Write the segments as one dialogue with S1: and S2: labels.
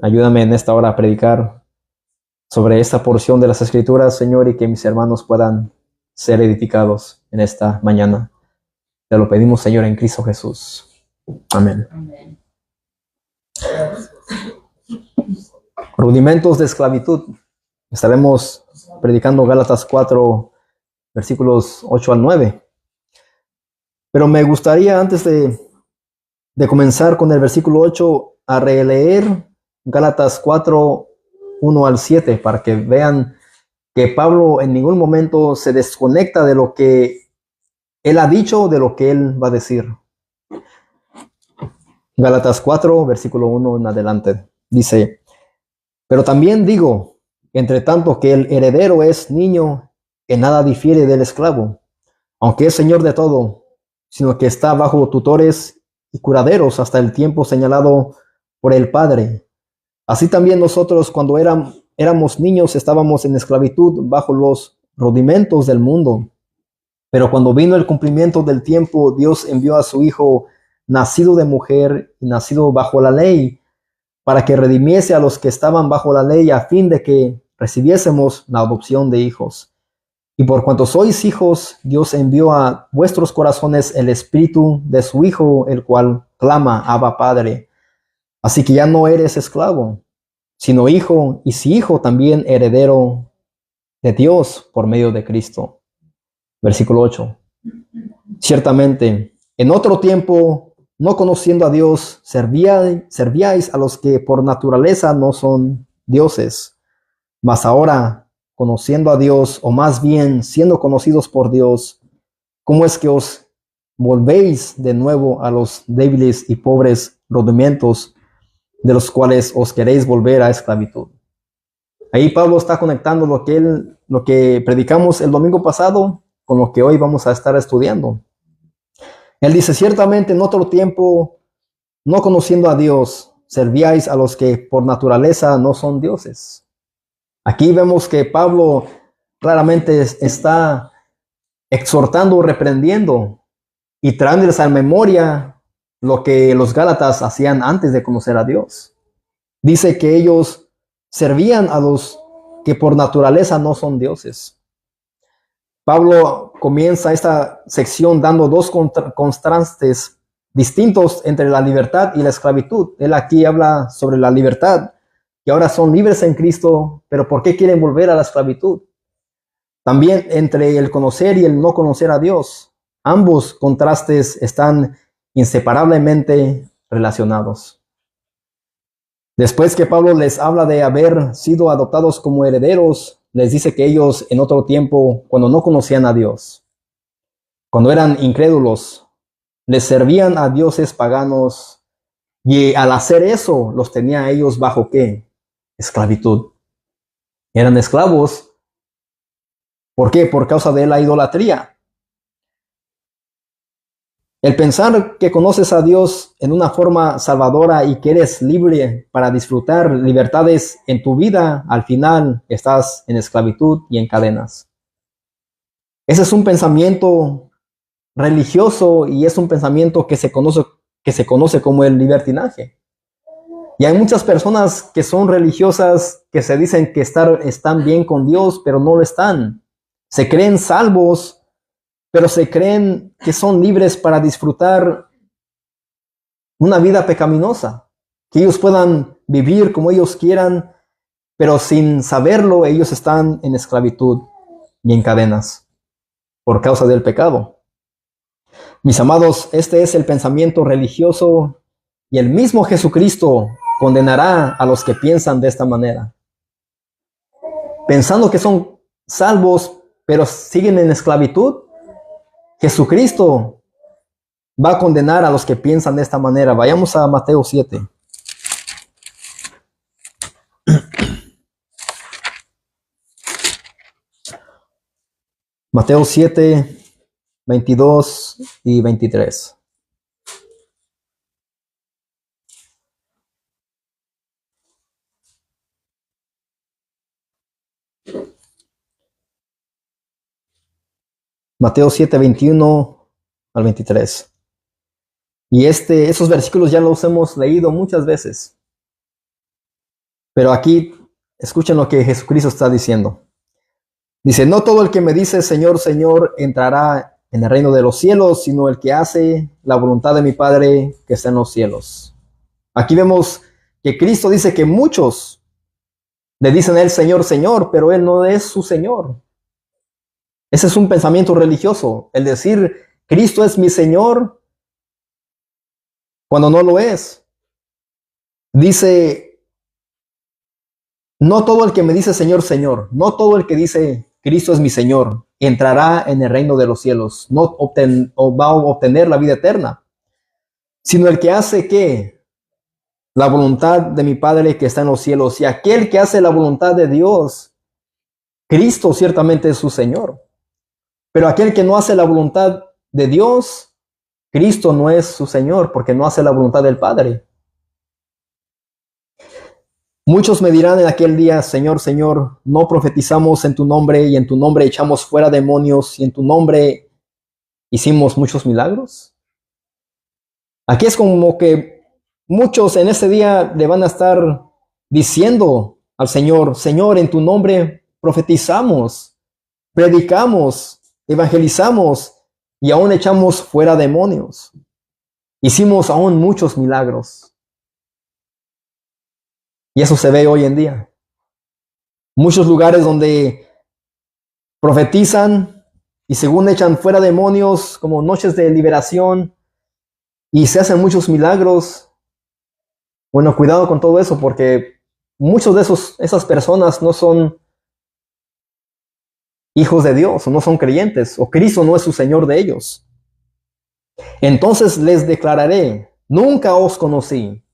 S1: Ayúdame en esta hora a predicar sobre esta porción de las Escrituras, Señor, y que mis hermanos puedan ser edificados en esta mañana. Te lo pedimos, Señor, en Cristo Jesús. Amén.
S2: Amén.
S1: Rudimentos de esclavitud. Estaremos predicando Gálatas 4, versículos 8 al 9. Pero me gustaría, antes de comenzar con el versículo 8, a releer Gálatas 4, 1 al 7, para que vean que Pablo en ningún momento se desconecta de lo que él ha dicho, de lo que él va a decir. Gálatas 4, versículo 1 en adelante. Dice: pero también digo, entre tanto que el heredero es niño, en nada difiere del esclavo, aunque es señor de todo, sino que está bajo tutores y curaderos hasta el tiempo señalado por el Padre. Así también nosotros, cuando éramos niños, estábamos en esclavitud bajo los rudimentos del mundo. Pero cuando vino el cumplimiento del tiempo, Dios envió a su Hijo, nacido de mujer y nacido bajo la ley, para que redimiese a los que estaban bajo la ley, a fin de que recibiésemos la adopción de hijos. Y por cuanto sois hijos, Dios envió a vuestros corazones el espíritu de su Hijo, el cual clama: Abba, Padre. Así que ya no eres esclavo, sino hijo, y si hijo, también heredero de Dios por medio de Cristo. Versículo 8. Ciertamente, en otro tiempo, no conociendo a Dios, servíais a los que por naturaleza no son dioses. Mas ahora, conociendo a Dios, o más bien siendo conocidos por Dios, ¿cómo es que os volvéis de nuevo a los débiles y pobres rudimentos de los cuales os queréis volver a esclavitud? Ahí Pablo está conectando lo que predicamos el domingo pasado con lo que hoy vamos a estar estudiando. Él dice: ciertamente en otro tiempo, no conociendo a Dios, servíais a los que por naturaleza no son dioses. Aquí vemos que Pablo claramente está exhortando, reprendiendo y trayéndoles a memoria lo que los Gálatas hacían antes de conocer a Dios. Dice que ellos servían a los que por naturaleza no son dioses. Pablo comienza esta sección dando dos contrastes distintos entre la libertad y la esclavitud. Él aquí habla sobre la libertad, que ahora son libres en Cristo, pero ¿por qué quieren volver a la esclavitud? También entre el conocer y el no conocer a Dios. Ambos contrastes están inseparablemente relacionados. Después que Pablo les habla de haber sido adoptados como herederos, les dice que ellos en otro tiempo, cuando no conocían a Dios, cuando eran incrédulos, les servían a dioses paganos, y al hacer eso los tenía a ellos bajo ¿qué? Esclavitud. Eran esclavos. ¿Por qué? Por causa de la idolatría. El pensar que conoces a Dios en una forma salvadora y que eres libre para disfrutar libertades en tu vida, al final estás en esclavitud y en cadenas. Ese es un pensamiento religioso y es un pensamiento que se conoce como el libertinaje. Y hay muchas personas que son religiosas que se dicen que están bien con Dios, pero no lo están. Se creen salvos, pero se creen que son libres para disfrutar una vida pecaminosa, que ellos puedan vivir como ellos quieran, pero sin saberlo ellos están en esclavitud y en cadenas por causa del pecado. Mis amados, este es el pensamiento religioso y el mismo Jesucristo condenará a los que piensan de esta manera, pensando que son salvos, pero siguen en esclavitud. Jesucristo va a condenar a los que piensan de esta manera. Vayamos a Mateo 7. Mateo 7, 22 y 23. Mateo 7, 21 al 23. Y esos versículos ya los hemos leído muchas veces. Pero aquí, escuchen lo que Jesucristo está diciendo. Dice, no todo el que me dice Señor, Señor, entrará en el reino de los cielos, sino el que hace la voluntad de mi Padre que está en los cielos. Aquí vemos que Cristo dice que muchos le dicen a él Señor, Señor, pero él no es su Señor. Ese es un pensamiento religioso, el decir Cristo es mi Señor cuando no lo es. Dice, no todo el que me dice Señor, Señor, no todo el que dice Cristo es mi Señor, entrará en el reino de los cielos, no va a obtener la vida eterna, sino el que hace ¿qué? La voluntad de mi Padre que está en los cielos. Y aquel que hace la voluntad de Dios, Cristo ciertamente es su Señor. Pero aquel que no hace la voluntad de Dios, Cristo no es su Señor, porque no hace la voluntad del Padre. Muchos me dirán en aquel día, Señor, Señor, no profetizamos en tu nombre y en tu nombre echamos fuera demonios y en tu nombre hicimos muchos milagros. Aquí es como que muchos en ese día le van a estar diciendo al Señor, Señor, en tu nombre profetizamos, predicamos, evangelizamos y aún echamos fuera demonios. Hicimos aún muchos milagros. Y eso se ve hoy en día. Muchos lugares donde profetizan y según echan fuera demonios, como noches de liberación, y se hacen muchos milagros. Bueno, cuidado con todo eso, porque muchos de esas personas no son hijos de Dios, o no son creyentes, o Cristo no es su Señor de ellos. Entonces les declararé, nunca os conocí.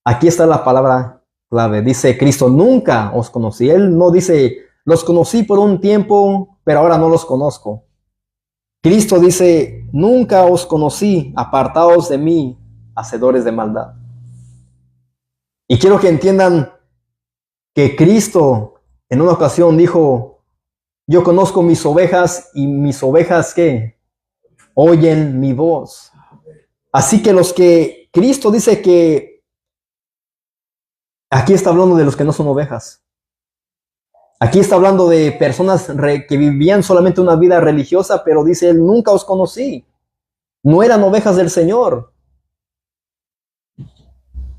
S1: Aquí está la palabra clave. Dice Cristo, nunca os conocí. Él no dice, los conocí por un tiempo, pero ahora no los conozco. Cristo dice, nunca os conocí, apartaos de mí, hacedores de maldad. Y quiero que entiendan que Cristo en una ocasión dijo, yo conozco mis ovejas y mis ovejas ¿qué? Oyen mi voz. Así que los que Cristo dice que aquí está hablando de los que no son ovejas. Aquí está hablando de personas que vivían solamente una vida religiosa, pero dice él, nunca os conocí. No eran ovejas del Señor.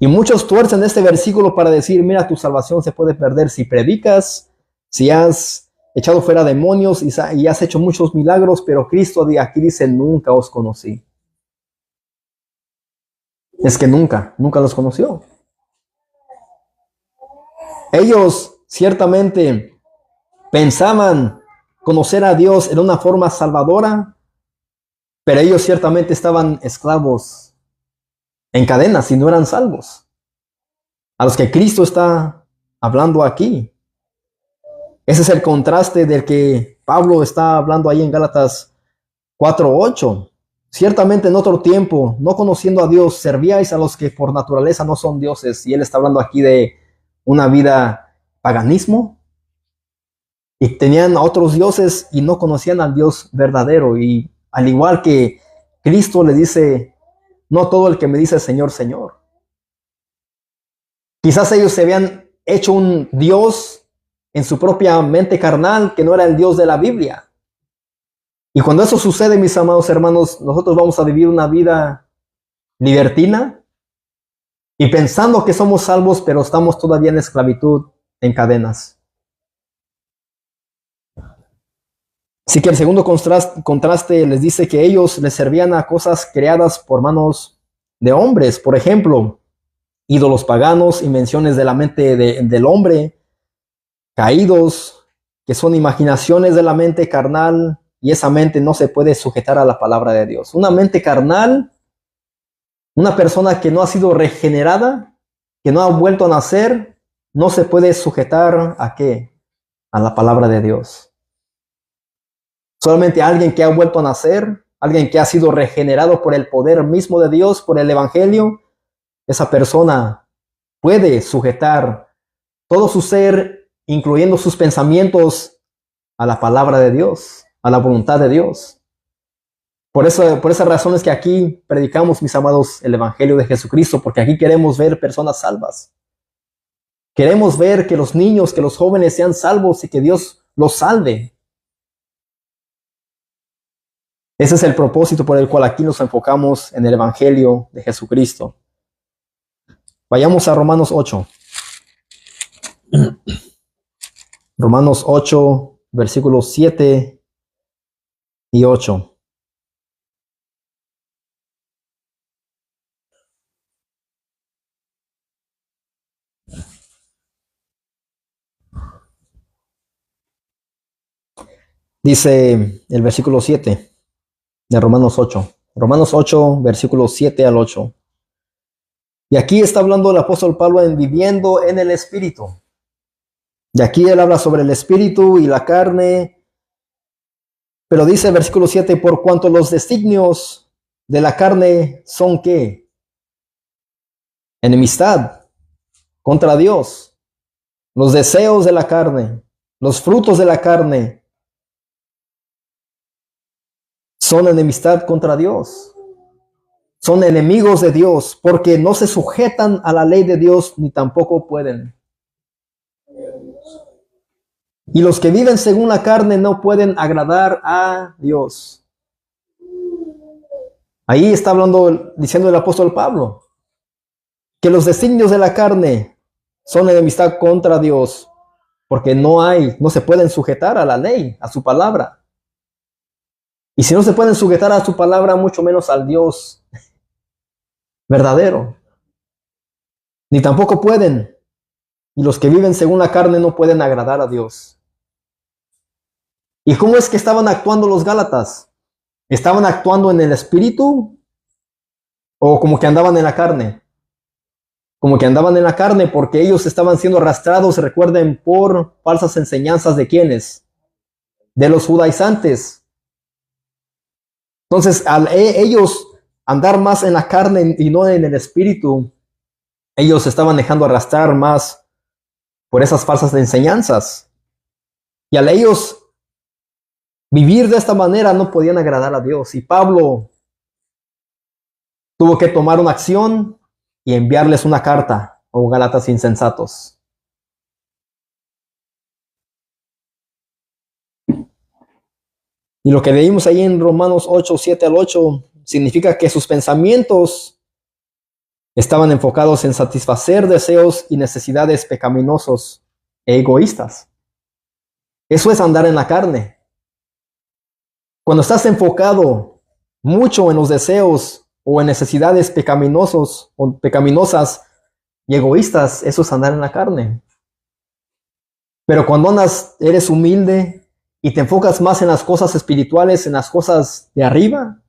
S1: Y muchos tuercen este versículo para decir, mira, tu salvación se puede perder si predicas, si has echado fuera demonios y has hecho muchos milagros, pero Cristo aquí dice, nunca os conocí. Es que nunca los conoció. Ellos ciertamente pensaban conocer a Dios en una forma salvadora, pero ellos ciertamente estaban esclavos en cadenas y no eran salvos. A los que Cristo está hablando aquí. Ese es el contraste del que Pablo está hablando ahí en Gálatas 4:8. Ciertamente en otro tiempo, no conociendo a Dios, servíais a los que por naturaleza no son dioses. Y él está hablando aquí de una vida paganismo. Y tenían a otros dioses y no conocían al Dios verdadero. Y al igual que Cristo le dice, no todo el que me dice Señor, Señor. Quizás ellos se habían hecho un Dios en su propia mente carnal que no era el Dios de la Biblia. Y cuando eso sucede, mis amados hermanos, nosotros vamos a vivir una vida libertina y pensando que somos salvos, pero estamos todavía en esclavitud, en cadenas. Así que el segundo contraste les dice que ellos les servían a cosas creadas por manos de hombres. Por ejemplo, ídolos paganos, invenciones de la mente del hombre, caídos, que son imaginaciones de la mente carnal, y esa mente no se puede sujetar a la palabra de Dios. Una mente carnal, una persona que no ha sido regenerada, que no ha vuelto a nacer, no se puede sujetar ¿a qué? A la palabra de Dios. Solamente alguien que ha vuelto a nacer, alguien que ha sido regenerado por el poder mismo de Dios, por el Evangelio, esa persona puede sujetar todo su ser, incluyendo sus pensamientos, a la palabra de Dios, a la voluntad de Dios. Por esas razones que aquí predicamos, mis amados, el Evangelio de Jesucristo, porque aquí queremos ver personas salvas. Queremos ver que los niños, que los jóvenes sean salvos y que Dios los salve. Ese es el propósito por el cual aquí nos enfocamos en el Evangelio de Jesucristo. Vayamos a Romanos 8. Romanos 8, versículos 7 y 8. Dice el versículo 7 de Romanos 8. Romanos 8, versículos 7 al 8. Y aquí está hablando el apóstol Pablo en viviendo en el Espíritu. Y aquí él habla sobre el Espíritu y la carne. Pero dice el versículo 7, por cuanto los designios de la carne son ¿qué? Enemistad contra Dios. Los deseos de la carne, los frutos de la carne son enemistad contra Dios. Son enemigos de Dios porque no se sujetan a la ley de Dios ni tampoco pueden. Y los que viven según la carne no pueden agradar a Dios. Ahí está hablando, diciendo el apóstol Pablo, que los designios de la carne son enemistad contra Dios porque no se pueden sujetar a la ley, a su palabra. Y si no se pueden sujetar a su palabra, mucho menos al Dios verdadero. Ni tampoco pueden. Y los que viven según la carne no pueden agradar a Dios. ¿Y cómo es que estaban actuando los Gálatas? ¿Estaban actuando en el espíritu? ¿O como que andaban en la carne? Como que andaban en la carne porque ellos estaban siendo arrastrados, recuerden, por falsas enseñanzas de ¿quiénes? De los judaizantes. Entonces, al ellos andar más en la carne y no en el espíritu, ellos se estaban dejando arrastrar más por esas falsas enseñanzas. Y al ellos vivir de esta manera no podían agradar a Dios. Y Pablo tuvo que tomar una acción y enviarles una carta, oh Gálatas insensatos. Y lo que leímos ahí en Romanos 8, 7 al 8, significa que sus pensamientos estaban enfocados en satisfacer deseos y necesidades pecaminosos e egoístas. Eso es andar en la carne. Cuando estás enfocado mucho en los deseos o en necesidades pecaminosos o pecaminosas y egoístas, eso es andar en la carne. Pero cuando eres humilde y te enfocas más en las cosas espirituales, en las cosas de arriba,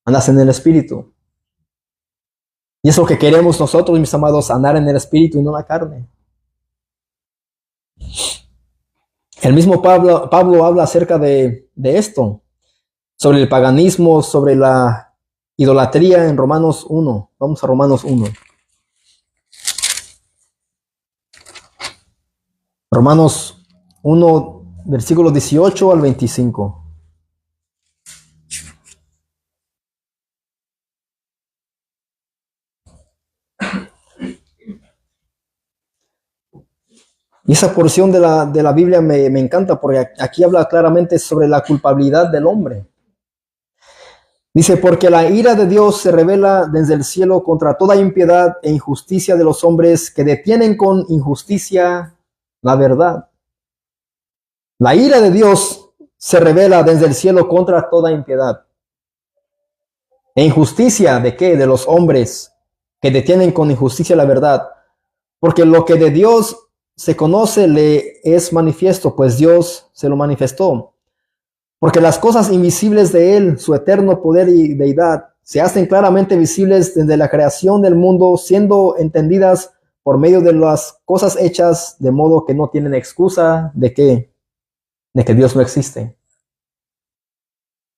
S1: andas en el espíritu. Y es lo que queremos nosotros, mis amados, andar en el espíritu y no en la carne. El mismo Pablo habla acerca de esto, sobre el paganismo, sobre la idolatría en Romanos 1. Vamos a Romanos 1. Romanos 1, versículos 18 al 25. Y esa porción de la Biblia me encanta porque aquí habla claramente sobre la culpabilidad del hombre. Dice, porque la ira de Dios se revela desde el cielo contra toda impiedad e injusticia de los hombres que detienen con injusticia la verdad. La ira de Dios se revela desde el cielo contra toda impiedad. E injusticia ¿de qué? De los hombres que detienen con injusticia la verdad. Porque lo que de Dios se conoce le es manifiesto, pues Dios se lo manifestó. Porque las cosas invisibles de Él, su eterno poder y deidad, se hacen claramente visibles desde la creación del mundo, siendo entendidas por medio de las cosas hechas, de modo que no tienen excusa de que Dios no existe.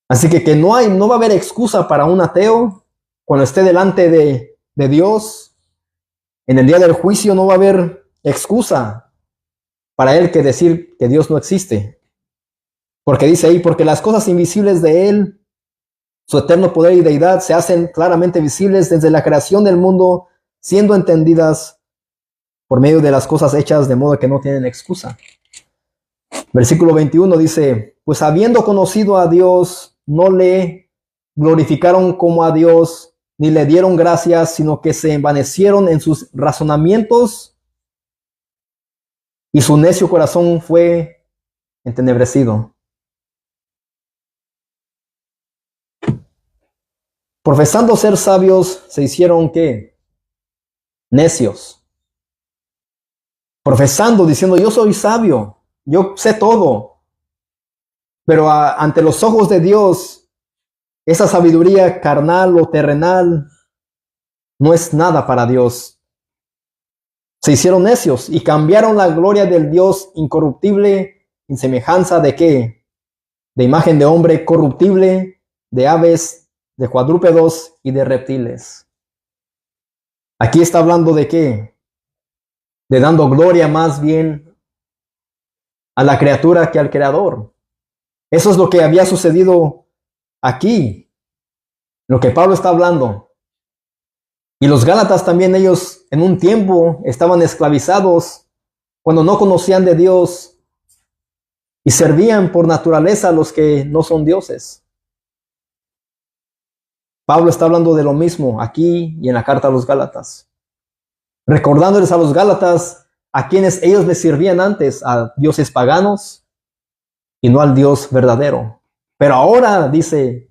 S1: Así que no va a haber excusa para un ateo cuando esté delante de Dios. En el día del juicio no va a haber excusa para él que decir que Dios no existe. Porque dice ahí, porque las cosas invisibles de Él, su eterno poder y deidad, se hacen claramente visibles desde la creación del mundo, siendo entendidas por medio de las cosas hechas de modo que no tienen excusa. Versículo 21 dice, pues habiendo conocido a Dios, no le glorificaron como a Dios, ni le dieron gracias, sino que se envanecieron en sus razonamientos y su necio corazón fue entenebrecido. Profesando ser sabios, se hicieron ¿qué? Necios. Profesando, diciendo, yo soy sabio, yo sé todo. Pero ante los ojos de Dios, esa sabiduría carnal o terrenal no es nada para Dios. Se hicieron necios y cambiaron la gloria del Dios incorruptible en semejanza de ¿qué? De imagen de hombre corruptible, de aves, de cuadrúpedos y de reptiles. Aquí está hablando de ¿qué? De dando gloria más bien a la criatura que al creador. Eso es lo que había sucedido aquí, lo que Pablo está hablando. Y los Gálatas también, ellos en un tiempo estaban esclavizados cuando no conocían de Dios y servían por naturaleza a los que no son dioses. Pablo está hablando de lo mismo aquí y en la carta a los Gálatas, recordándoles a los Gálatas a quienes ellos les servían antes, a dioses paganos y no al Dios verdadero. Pero ahora dice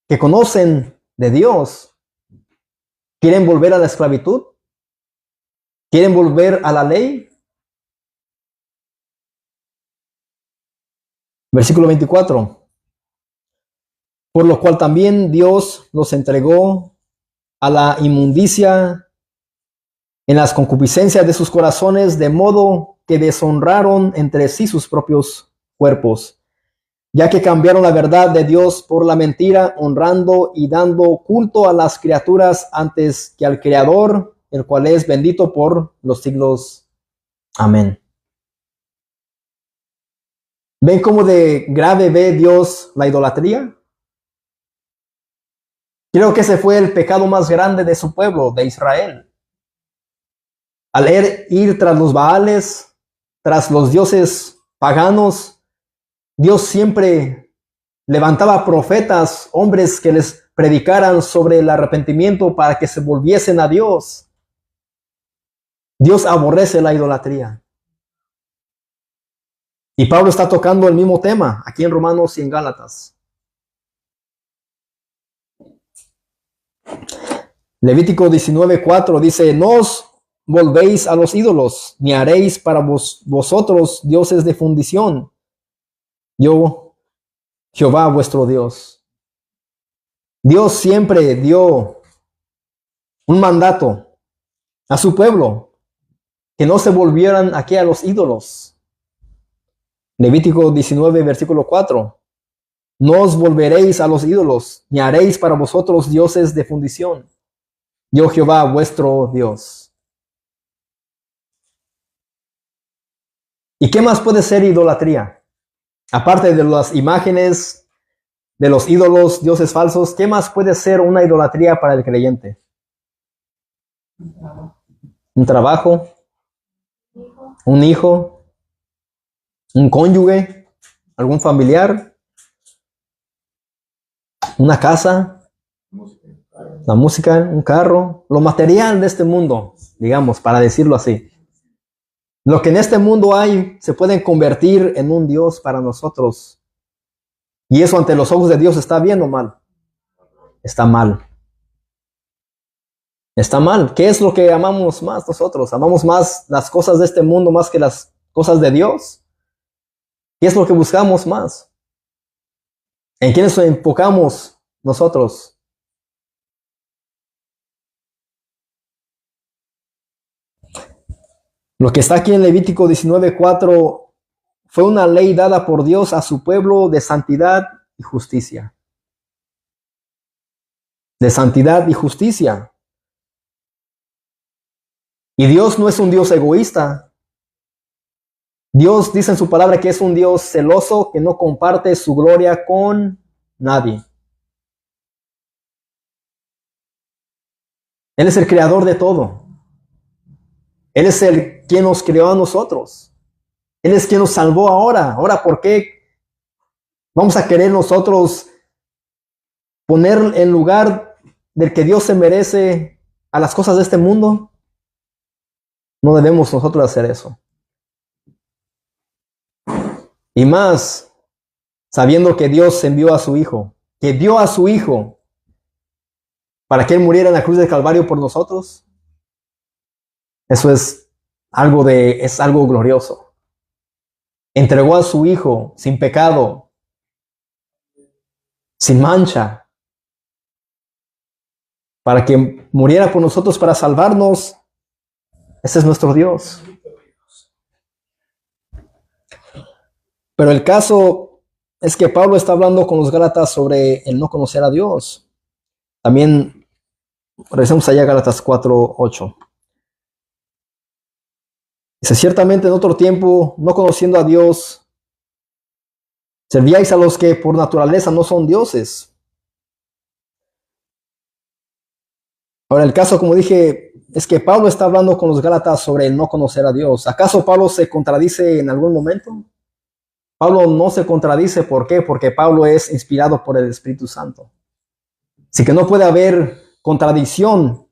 S1: que conocen de Dios. ¿Quieren volver a la esclavitud? ¿Quieren volver a la ley? Versículo 24. Por lo cual también Dios los entregó a la inmundicia en las concupiscencias de sus corazones, de modo que deshonraron entre sí sus propios cuerpos, ya que cambiaron la verdad de Dios por la mentira, honrando y dando culto a las criaturas antes que al Creador, el cual es bendito por los siglos. Amén. ¿Ven cómo de grave ve Dios la idolatría? Creo que ese fue el pecado más grande de su pueblo, de Israel. Al ir tras los Baales, tras los dioses paganos, Dios siempre levantaba profetas, hombres que les predicaran sobre el arrepentimiento para que se volviesen a Dios. Dios aborrece la idolatría. Y Pablo está tocando el mismo tema aquí en Romanos y en Gálatas. Levítico 19:4 dice, no os volvéis a los ídolos, ni haréis para vosotros dioses de fundición. Yo, Jehová vuestro Dios. Dios siempre dio un mandato a su pueblo, que no se volvieran aquí a los ídolos. Levítico 19, versículo 4. No os volveréis a los ídolos, ni haréis para vosotros dioses de fundición. Yo Jehová vuestro Dios. ¿Y qué más puede ser idolatría? Aparte de las imágenes, de los ídolos, dioses falsos, ¿qué más puede ser una idolatría para el creyente? Un trabajo, un hijo, un cónyuge, algún familiar, una casa, la música, un carro, lo material de este mundo, digamos, para decirlo así. Lo que en este mundo hay se puede convertir en un Dios para nosotros. Y eso ante los ojos de Dios está bien o mal. Está mal. Está mal. ¿Qué es lo que amamos más nosotros? ¿Amamos más las cosas de este mundo más que las cosas de Dios? ¿Qué es lo que buscamos más? ¿En quiénes nos enfocamos nosotros? Lo que está aquí en Levítico 19:4 fue una ley dada por Dios a su pueblo de santidad y justicia. De santidad y justicia. Y Dios no es un Dios egoísta. Dios dice en su palabra que es un Dios celoso que no comparte su gloria con nadie. Él es el creador de todo. Él es el quien nos creó a nosotros. Él es quien nos salvó ahora. Ahora, ¿por qué vamos a querer nosotros poner en lugar del que Dios se merece a las cosas de este mundo? No debemos nosotros hacer eso. Y más, sabiendo que Dios envió a su Hijo, que dio a su Hijo para que Él muriera en la cruz del Calvario por nosotros. Eso es algo glorioso. Entregó a su Hijo sin pecado, sin mancha, para que muriera por nosotros, para salvarnos. Ese es nuestro Dios. Pero el caso es que Pablo está hablando con los Gálatas sobre el no conocer a Dios. También regresemos allá a Gálatas 4:8. Dice, ciertamente en otro tiempo, no conociendo a Dios, servíais a los que por naturaleza no son dioses. Ahora el caso, como dije, es que Pablo está hablando con los Gálatas sobre el no conocer a Dios. ¿Acaso Pablo se contradice en algún momento? Pablo no se contradice. ¿Por qué? Porque Pablo es inspirado por el Espíritu Santo. Así que no puede haber contradicción.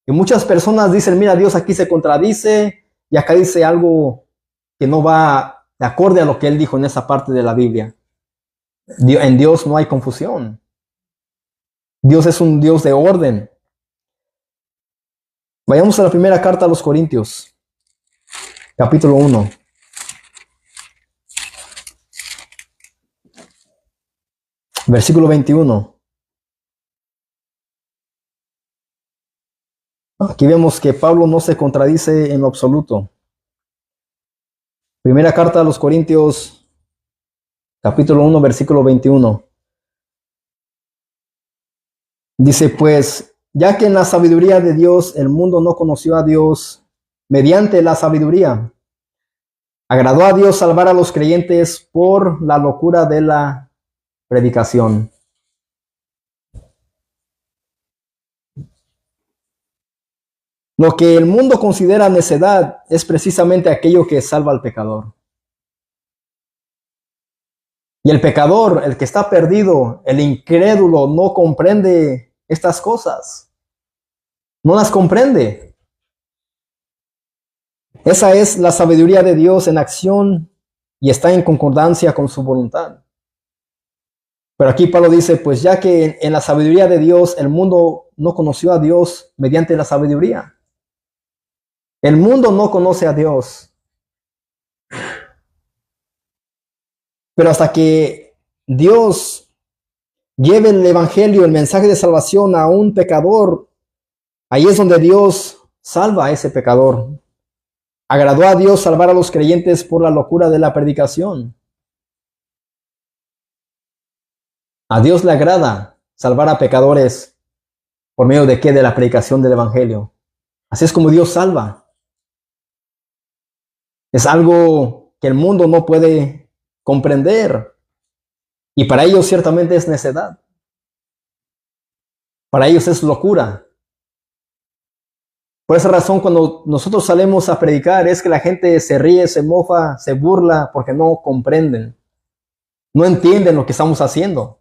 S1: Y muchas personas dicen, mira, Dios aquí se contradice y acá dice algo que no va de acorde a lo que él dijo en esa parte de la Biblia. En Dios no hay confusión. Dios es un Dios de orden. Vayamos a la primera carta a los Corintios, capítulo 1. Versículo 21. Aquí vemos que Pablo no se contradice en lo absoluto. Primera carta a los Corintios, capítulo 1, versículo 21. Dice, pues, ya que en la sabiduría de Dios el mundo no conoció a Dios mediante la sabiduría, agradó a Dios salvar a los creyentes por la locura de la predicación. Lo que el mundo considera necedad es precisamente aquello que salva al pecador. Y el pecador, el que está perdido, el incrédulo, no comprende estas cosas. No las comprende. Esa es la sabiduría de Dios en acción y está en concordancia con su voluntad. Pero aquí Pablo dice, pues ya que en la sabiduría de Dios el mundo no conoció a Dios mediante la sabiduría. El mundo no conoce a Dios. Pero hasta que Dios lleve el evangelio, el mensaje de salvación a un pecador, ahí es donde Dios salva a ese pecador. Agradó a Dios salvar a los creyentes por la locura de la predicación. A Dios le agrada salvar a pecadores por medio de ¿qué? De la predicación del evangelio. Así es como Dios salva. Es algo que el mundo no puede comprender. Y para ellos ciertamente es necedad. Para ellos es locura. Por esa razón, cuando nosotros salimos a predicar, es que la gente se ríe, se mofa, se burla, porque no comprenden. No entienden lo que estamos haciendo.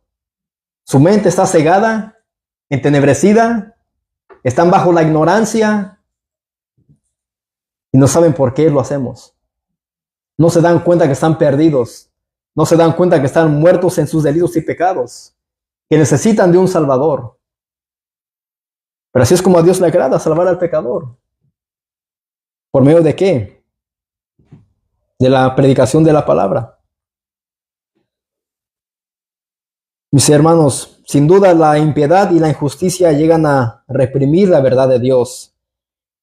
S1: Su mente está cegada, entenebrecida, están bajo la ignorancia y no saben por qué lo hacemos. No se dan cuenta que están perdidos. No se dan cuenta que están muertos en sus delitos y pecados, que necesitan de un Salvador. Pero así es como a Dios le agrada salvar al pecador. ¿Por medio de qué? De la predicación de la palabra. Mis hermanos, sin duda la impiedad y la injusticia llegan a reprimir la verdad de Dios.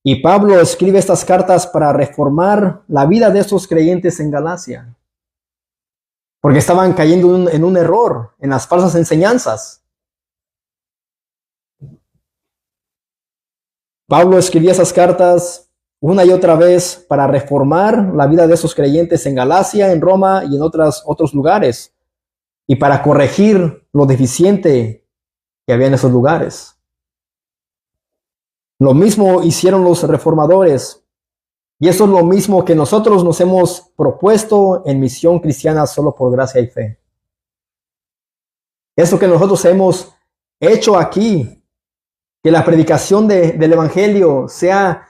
S1: Y Pablo escribe estas cartas para reformar la vida de estos creyentes en Galacia. Porque estaban cayendo en un error, en las falsas enseñanzas. Pablo escribía esas cartas una y otra vez para reformar la vida de esos creyentes en Galacia, en Roma y en otros lugares. Y para corregir lo deficiente que había en esos lugares. Lo mismo hicieron los reformadores. Y eso es lo mismo que nosotros nos hemos propuesto en Misión Cristiana Solo por Gracia y Fe. Eso que nosotros hemos hecho aquí, que la predicación del Evangelio sea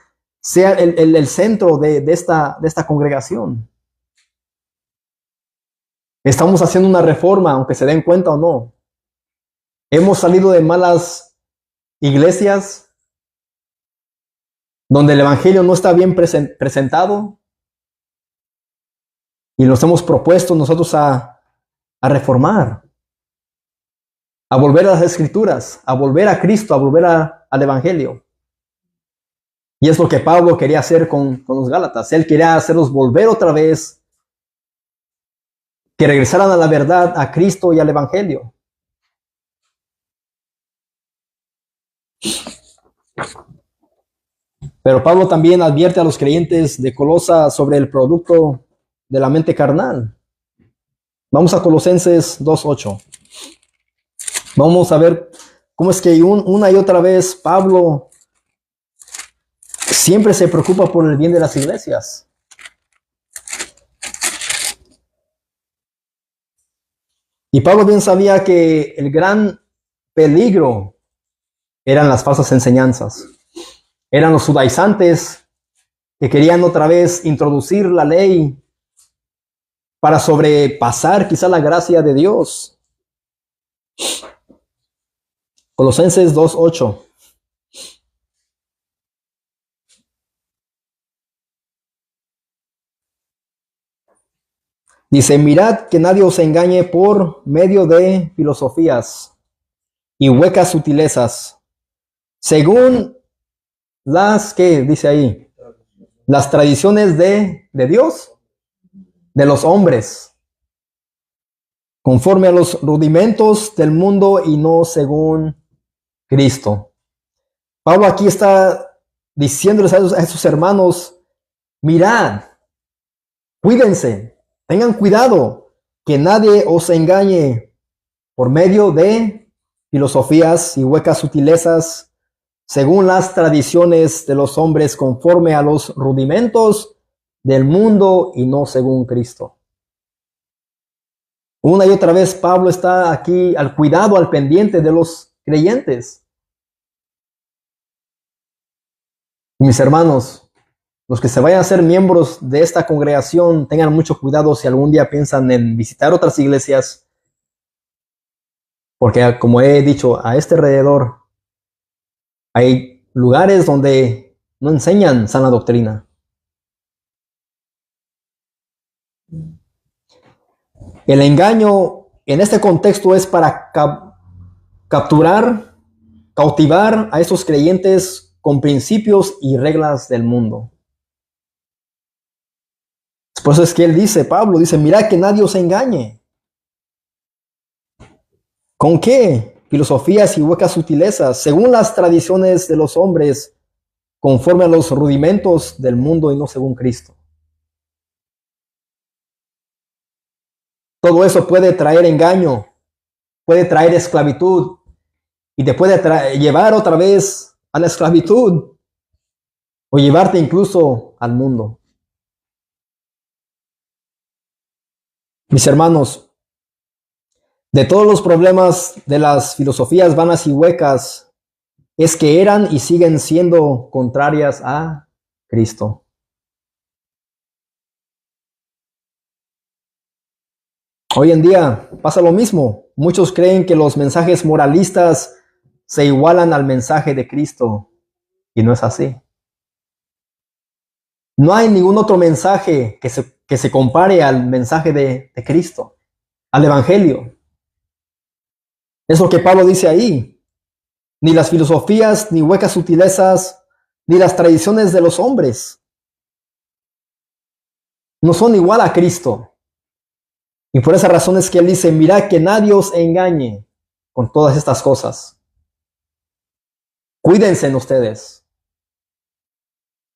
S1: el centro de esta congregación. Estamos haciendo una reforma, aunque se den cuenta o no. Hemos salido de malas iglesias donde el Evangelio no está bien presentado y nos hemos propuesto nosotros a reformar, a volver a las Escrituras, a volver a Cristo, a volver al Evangelio. Y es lo que Pablo quería hacer con los Gálatas. Él quería hacerlos volver otra vez, que regresaran a la verdad, a Cristo y al Evangelio. Pero Pablo también advierte a los creyentes de Colosa sobre el producto de la mente carnal. Vamos a Colosenses 2:8. Vamos a ver cómo es que una y otra vez Pablo siempre se preocupa por el bien de las iglesias. Y Pablo bien sabía que el gran peligro eran las falsas enseñanzas. Eran los judaizantes que querían otra vez introducir la ley para sobrepasar quizá la gracia de Dios. Colosenses 2:8. Dice, mirad que nadie os engañe por medio de filosofías y huecas sutilezas, según las que, dice ahí, las tradiciones de Dios, de los hombres, conforme a los rudimentos del mundo y no según Cristo. Pablo aquí está diciéndoles a esos hermanos, mirad, cuídense, tengan cuidado, que nadie os engañe por medio de filosofías y huecas sutilezas, según las tradiciones de los hombres, conforme a los rudimentos del mundo y no según Cristo. Una y otra vez Pablo está aquí al cuidado, al pendiente de los creyentes. Mis hermanos, los que se vayan a ser miembros de esta congregación, tengan mucho cuidado si algún día piensan en visitar otras iglesias, porque como he dicho, a este alrededor hay lugares donde no enseñan sana doctrina. El engaño en este contexto es para cautivar a esos creyentes con principios y reglas del mundo. Por eso es que él dice, Pablo dice, mirad que nadie os engañe. ¿Con qué? Filosofías y huecas sutilezas, según las tradiciones de los hombres, conforme a los rudimentos del mundo y no según Cristo. Todo eso puede traer engaño, puede traer esclavitud y te puede llevar otra vez a la esclavitud o llevarte incluso al mundo. Mis hermanos, de todos los problemas de las filosofías vanas y huecas, es que eran y siguen siendo contrarias a Cristo. Hoy en día pasa lo mismo. Muchos creen que los mensajes moralistas se igualan al mensaje de Cristo y no es así. No hay ningún otro mensaje que se compare al mensaje de Cristo, al Evangelio. Es lo que Pablo dice ahí. Ni las filosofías, ni huecas sutilezas, ni las tradiciones de los hombres no son igual a Cristo. Y por esa razón es que él dice, mirad que nadie os engañe con todas estas cosas. Cuídense en ustedes.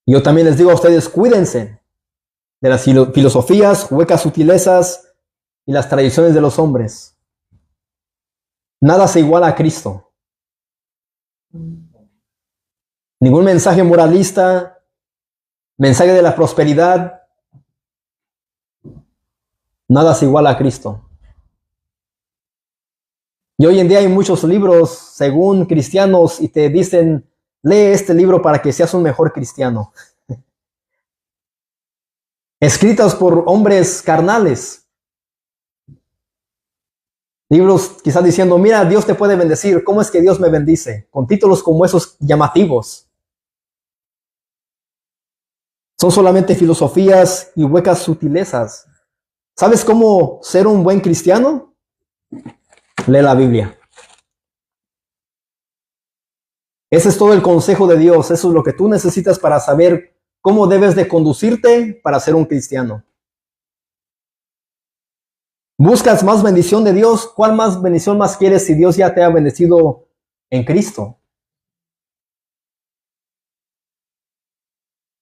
S1: Yo también les digo a ustedes, cuídense de las filosofías, huecas sutilezas y las tradiciones de los hombres. Nada se iguala a Cristo. Ningún mensaje moralista, mensaje de la prosperidad, nada es igual a Cristo. Y hoy en día hay muchos libros, según cristianos, y te dicen, lee este libro para que seas un mejor cristiano. Escritos por hombres carnales. Libros quizás diciendo, mira, Dios te puede bendecir. ¿Cómo es que Dios me bendice? Con títulos como esos llamativos. Son solamente filosofías y huecas sutilezas. ¿Sabes cómo ser un buen cristiano? Lee la Biblia. Ese es todo el consejo de Dios. Eso es lo que tú necesitas para saber cómo debes de conducirte para ser un cristiano. ¿Buscas más bendición de Dios? ¿Cuál más bendición más quieres si Dios ya te ha bendecido en Cristo?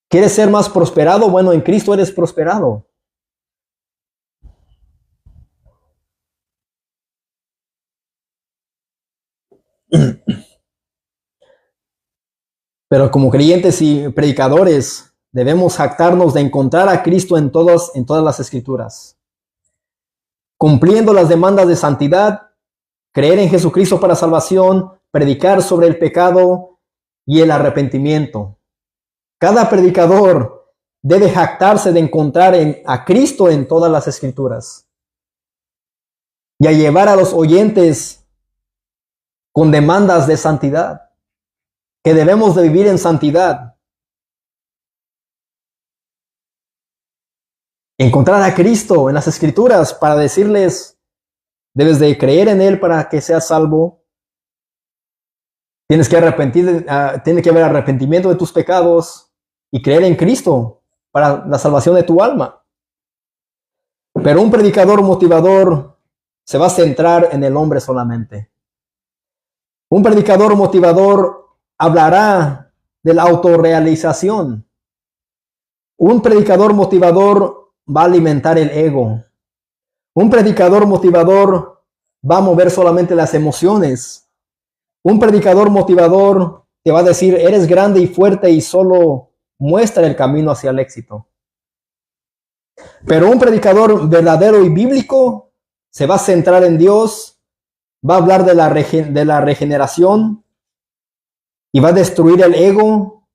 S1: ¿Quieres ser más prosperado? Bueno, en Cristo eres prosperado. Pero como creyentes y predicadores, debemos jactarnos de encontrar a Cristo en todas las Escrituras. Cumpliendo las demandas de santidad, creer en Jesucristo para salvación, predicar sobre el pecado y el arrepentimiento. Cada predicador debe jactarse de encontrar a Cristo en todas las Escrituras y a llevar a los oyentes con demandas de santidad, que debemos de vivir en santidad. Encontrar a Cristo en las Escrituras para decirles, debes de creer en Él para que seas salvo. Tienes que tiene que haber arrepentimiento de tus pecados y creer en Cristo para la salvación de tu alma. Pero un predicador motivador se va a centrar en el hombre solamente. Un predicador motivador hablará de la autorrealización. Un predicador motivador va a alimentar el ego. Un predicador motivador va a mover solamente las emociones. Un predicador motivador te va a decir, eres grande y fuerte y solo muestra el camino hacia el éxito. Pero un predicador verdadero y bíblico se va a centrar en Dios, va a hablar de la regeneración y va a destruir el ego,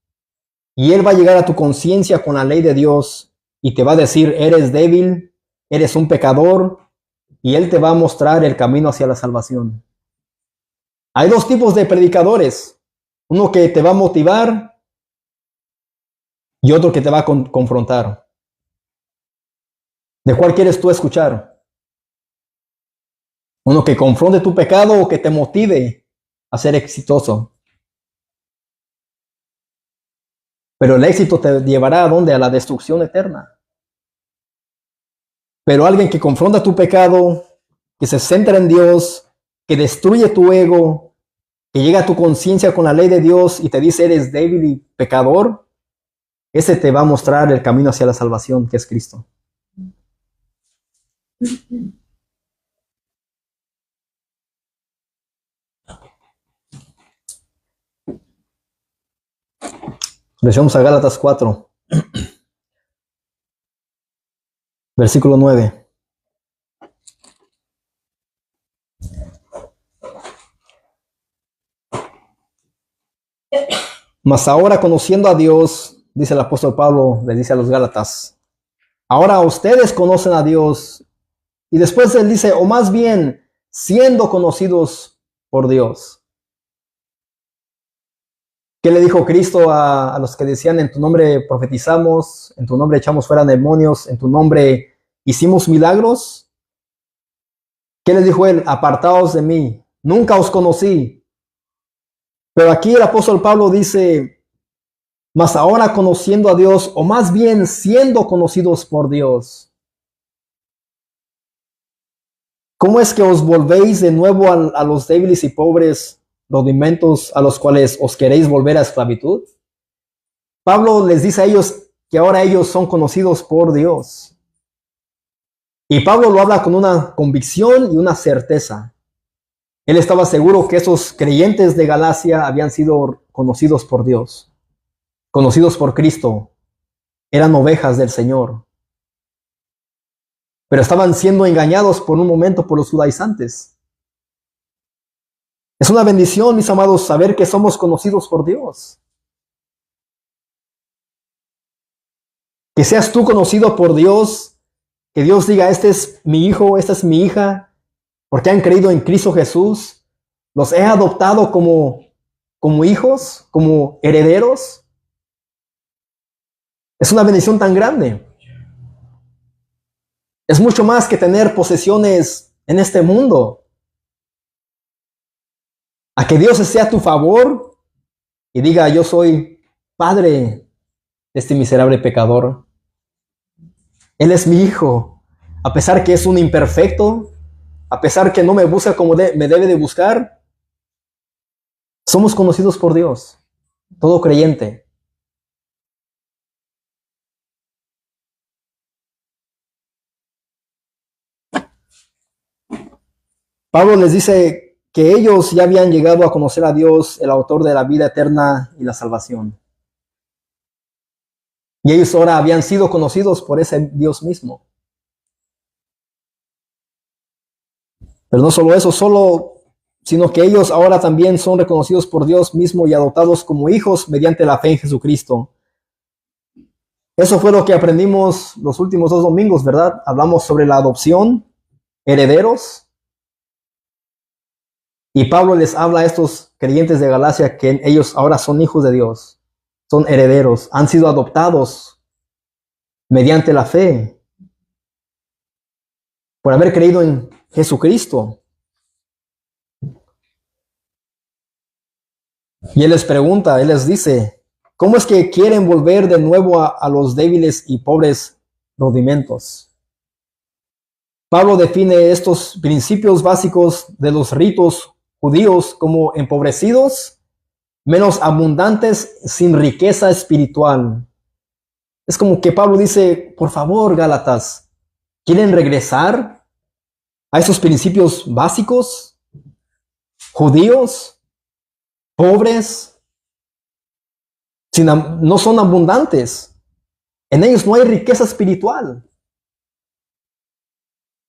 S1: y él va a llegar a tu conciencia con la ley de Dios y te va a decir, eres débil, eres un pecador, y él te va a mostrar el camino hacia la salvación. Hay dos tipos de predicadores, uno que te va a motivar y otro que te va a confrontar. ¿De cuál quieres tú escuchar? ¿Uno que confronte tu pecado o que te motive a ser exitoso? Pero el éxito te llevará ¿a dónde? A la destrucción eterna. Pero alguien que confronta tu pecado, que se centra en Dios, que destruye tu ego, que llega a tu conciencia con la ley de Dios y te dice eres débil y pecador, ese te va a mostrar el camino hacia la salvación, que es Cristo. Regresamos a Gálatas 4, versículo 9. Mas ahora, conociendo a Dios, dice el apóstol Pablo, le dice a los Gálatas, ahora ustedes conocen a Dios. Y después él dice, o más bien, siendo conocidos por Dios. ¿Qué le dijo Cristo a los que decían, en tu nombre profetizamos, en tu nombre echamos fuera demonios, en tu nombre hicimos milagros? ¿Qué le dijo él? Apartaos de mí, nunca os conocí. Pero aquí el apóstol Pablo dice, mas ahora conociendo a Dios, o más bien siendo conocidos por Dios. ¿Cómo es que os volvéis de nuevo a los débiles y pobres rudimentos a los cuales os queréis volver a esclavitud? Pablo les dice a ellos que ahora ellos son conocidos por Dios. Y Pablo lo habla con una convicción y una certeza. Él estaba seguro que esos creyentes de Galacia habían sido conocidos por Dios, conocidos por Cristo. eran ovejas del Señor, pero estaban siendo engañados por un momento por los judaizantes. Es una bendición, mis amados, saber que somos conocidos por Dios. Que seas tú conocido por Dios, que Dios diga, este es mi hijo, esta es mi hija, porque han creído en Cristo Jesús. Los he adoptado como hijos, como herederos. Es una bendición tan grande. Es mucho más que tener posesiones en este mundo. A que Dios esté a tu favor y diga, yo soy padre de este miserable pecador. Él es mi hijo. A pesar que es un imperfecto, a pesar que no me busca como me debe de buscar, somos conocidos por Dios. Todo creyente. Pablo les dice que ellos ya habían llegado a conocer a Dios, el autor de la vida eterna y la salvación. Y ellos ahora habían sido conocidos por ese Dios mismo. Pero no solo eso, sino que ellos ahora también son reconocidos por Dios mismo y adoptados como hijos mediante la fe en Jesucristo. Eso fue lo que aprendimos los últimos 2 domingos, ¿verdad? Hablamos sobre la adopción, herederos. Y Pablo les habla a estos creyentes de Galacia que ellos ahora son hijos de Dios, son herederos, han sido adoptados mediante la fe, por haber creído en Jesucristo. Y Él les pregunta, Él les dice, ¿cómo es que quieren volver de nuevo a los débiles y pobres rudimentos? Pablo define estos principios básicos de los ritos judíos como empobrecidos, menos abundantes, sin riqueza espiritual. Es como que Pablo dice, por favor, Gálatas, ¿quieren regresar a esos principios básicos? Judíos, pobres, no son abundantes. En ellos no hay riqueza espiritual.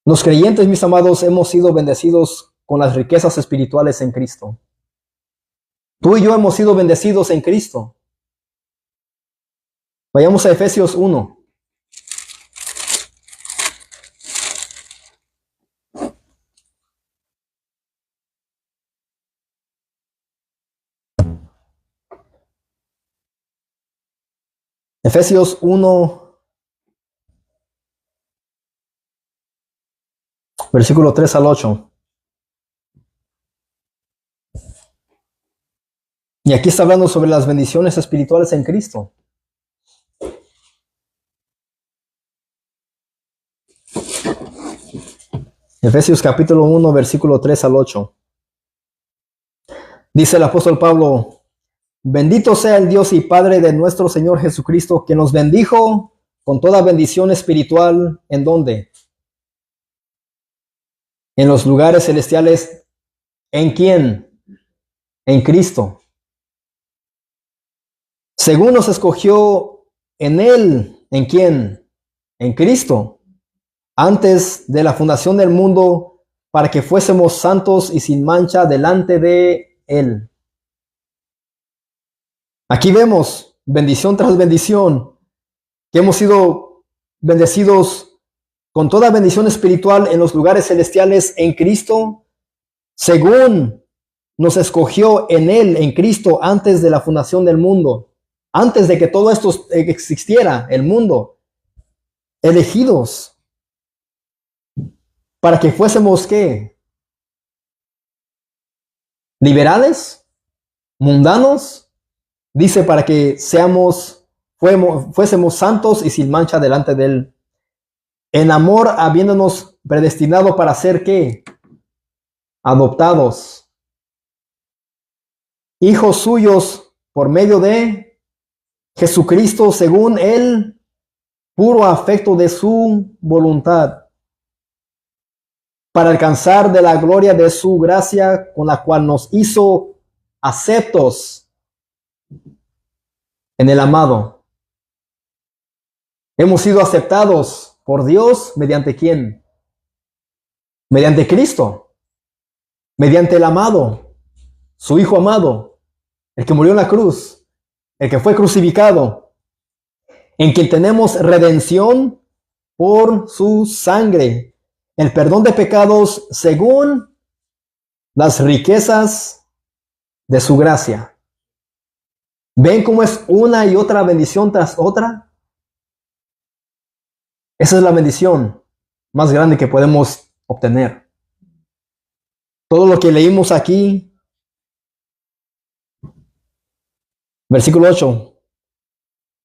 S1: Los creyentes, mis amados, hemos sido bendecidos con las riquezas espirituales en Cristo. Tú y yo hemos sido bendecidos en Cristo. Vayamos a Efesios 1. Efesios 1, versículo 3 al 8. Y aquí está hablando sobre las bendiciones espirituales en Cristo. Efesios capítulo 1, versículo 3 al 8. Dice el apóstol Pablo, bendito sea el Dios y Padre de nuestro Señor Jesucristo, que nos bendijo con toda bendición espiritual. ¿En dónde? En los lugares celestiales. ¿En quién? En Cristo. Según nos escogió en Él. ¿En quién? En Cristo. Antes de la fundación del mundo, para que fuésemos santos y sin mancha delante de Él. Aquí vemos bendición tras bendición, que hemos sido bendecidos con toda bendición espiritual en los lugares celestiales en Cristo, según nos escogió en Él, en Cristo, antes de la fundación del mundo, antes de que todo esto existiera, el mundo, elegidos, para que fuésemos, ¿qué? Liberales, mundanos, dice, para que fuésemos santos y sin mancha delante de Él. En amor, habiéndonos predestinado para ser, ¿qué? Adoptados. Hijos suyos por medio de Jesucristo, según el puro afecto de su voluntad, para alcanzar de la gloria de su gracia, con la cual nos hizo aceptos en el amado. Hemos sido aceptados por Dios mediante ¿quién? Mediante Cristo, mediante el amado, su Hijo amado, el que murió en la cruz, el que fue crucificado, en quien tenemos redención por su sangre, el perdón de pecados según las riquezas de su gracia. ¿Ven cómo es una y otra bendición tras otra? Esa es la bendición más grande que podemos obtener. Todo lo que leímos aquí, versículo 8,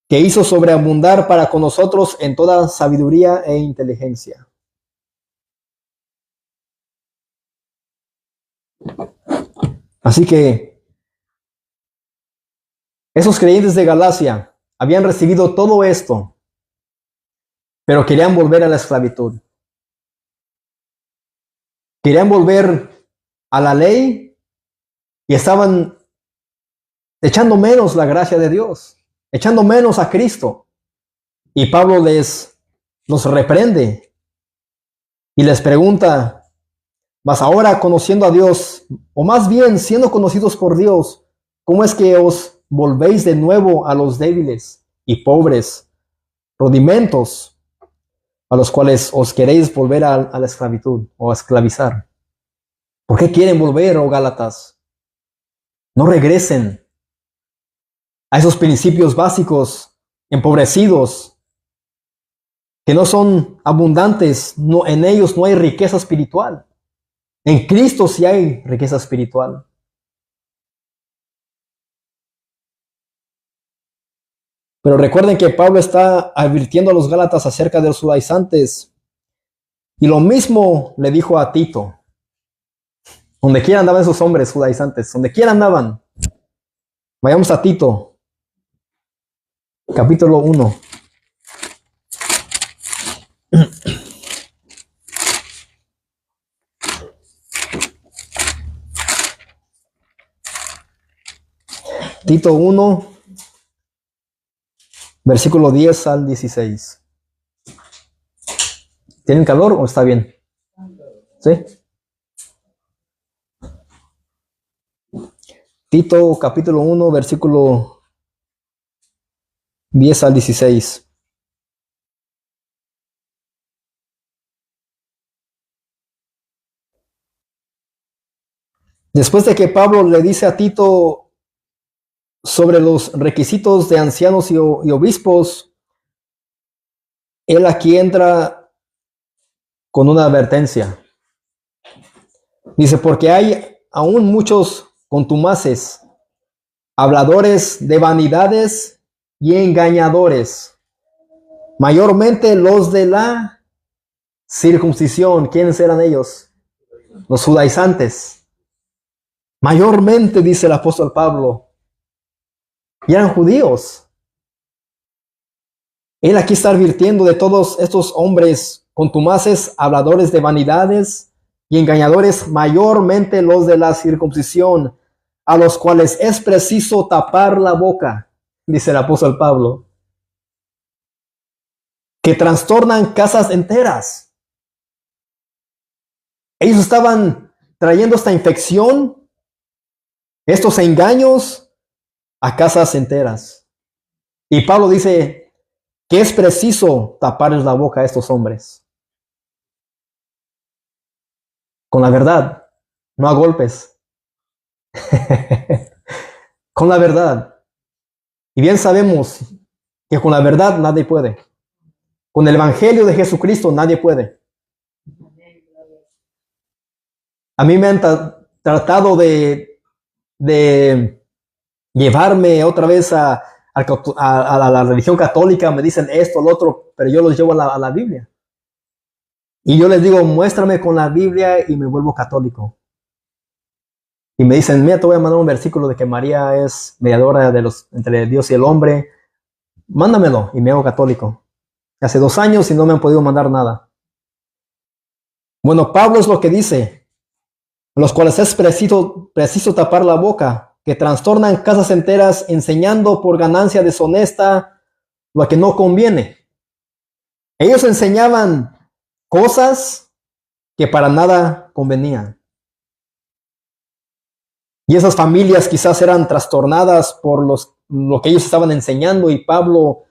S1: que hizo sobreabundar para con nosotros en toda sabiduría e inteligencia. Así que esos creyentes de Galacia habían recibido todo esto, pero querían volver a la esclavitud. Querían volver a la ley y estaban echando menos la gracia de Dios, echando menos a Cristo. Y Pablo los reprende y les pregunta, mas ahora conociendo a Dios, o más bien siendo conocidos por Dios, ¿cómo es que os volvéis de nuevo a los débiles y pobres rudimentos a los cuales os queréis volver a la esclavitud o a esclavizar? ¿Por qué quieren volver, oh Gálatas? No regresen a esos principios básicos empobrecidos que no son abundantes. No, en ellos no hay riqueza espiritual. En Cristo sí hay riqueza espiritual. Pero recuerden que Pablo está advirtiendo a los Gálatas acerca de los judaizantes. Y lo mismo le dijo a Tito. Donde quiera andaban esos hombres judaizantes. Donde quiera andaban. Vayamos a Tito. Capítulo 1. Tito 1. Versículo 10 al 16. ¿Tienen calor o está bien? ¿Sí? Tito capítulo 1, versículo 10 al 16. Después de que Pablo le dice a Tito sobre los requisitos de ancianos y obispos, él aquí entra con una advertencia. Dice, porque hay aún muchos contumaces, habladores de vanidades y engañadores, mayormente los de la circuncisión. ¿Quiénes eran ellos? Los judaizantes. Mayormente, dice el apóstol Pablo, y eran judíos. Él aquí está advirtiendo de todos estos hombres contumaces, habladores de vanidades y engañadores, mayormente los de la circuncisión, a los cuales es preciso tapar la boca, dice el apóstol Pablo, que trastornan casas enteras. Ellos estaban trayendo esta infección, estos engaños a casas enteras. Y Pablo dice que es preciso taparles la boca a estos hombres. Con la verdad, no a golpes. Con la verdad. Y bien sabemos que con la verdad nadie puede. Con el evangelio de Jesucristo nadie puede. A mí me han tratado de llevarme otra vez a la religión católica. Me dicen esto, lo otro, pero yo los llevo a la Biblia. Y yo les digo, muéstrame con la Biblia y me vuelvo católico. Y me dicen, mira, te voy a mandar un versículo de que María es mediadora entre Dios y el hombre. Mándamelo y me hago católico. Hace 2 años y no me han podido mandar nada. Bueno, Pablo es lo que dice, los cuales es preciso tapar la boca, que trastornan casas enteras enseñando por ganancia deshonesta lo que no conviene. Ellos enseñaban cosas que para nada convenían. Y esas familias quizás eran trastornadas por lo que ellos estaban enseñando, y Pablo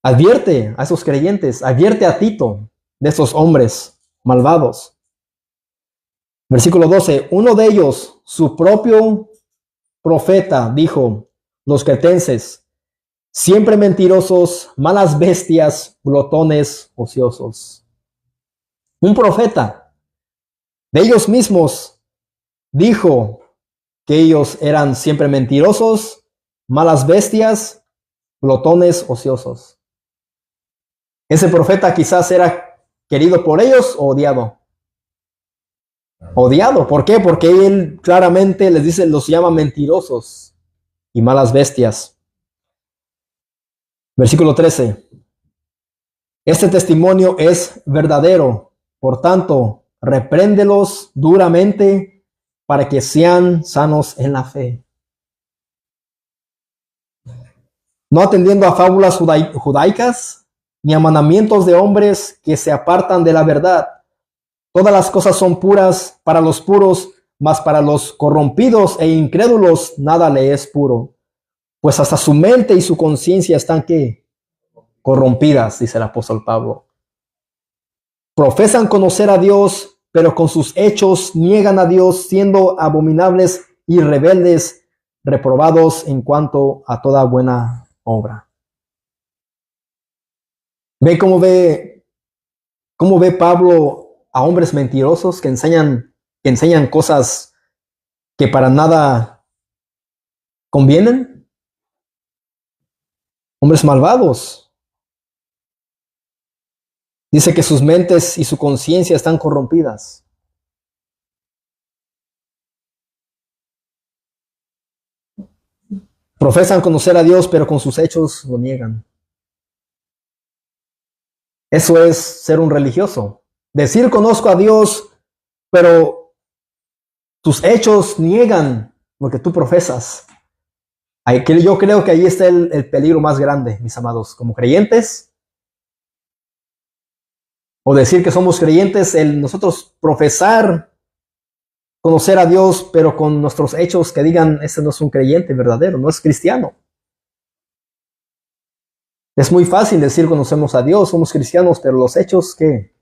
S1: advierte a esos creyentes, advierte a Tito de esos hombres malvados. Versículo 12, uno de ellos, su propio profeta, dijo, los cretenses, siempre mentirosos, malas bestias, glotones, ociosos. Un profeta de ellos mismos dijo que ellos eran siempre mentirosos, malas bestias, glotones, ociosos. Ese profeta quizás era querido por ellos o odiado. Odiado, ¿por qué? Porque él claramente les dice, los llama mentirosos y malas bestias. Versículo 13. Este testimonio es verdadero, por tanto, repréndelos duramente para que sean sanos en la fe. No atendiendo a fábulas judaicas, ni a mandamientos de hombres que se apartan de la verdad. Todas las cosas son puras para los puros, mas para los corrompidos e incrédulos nada le es puro. Pues hasta su mente y su conciencia están, ¿qué? Corrompidas, dice el apóstol Pablo. Profesan conocer a Dios, pero con sus hechos niegan a Dios, siendo abominables y rebeldes, reprobados en cuanto a toda buena obra. ¿Ve cómo ve Pablo a hombres mentirosos que enseñan cosas que para nada convienen? Hombres malvados. Dice que sus mentes y su conciencia están corrompidas. Profesan conocer a Dios, pero con sus hechos lo niegan. Eso es ser un religioso. Decir conozco a Dios, pero tus hechos niegan lo que tú profesas. Yo creo que ahí está el peligro más grande, mis amados. Como creyentes, o decir que somos creyentes, nosotros profesar conocer a Dios, pero con nuestros hechos que digan, ese no es un creyente verdadero, no es cristiano. Es muy fácil decir conocemos a Dios, somos cristianos, pero los hechos, ¿qué?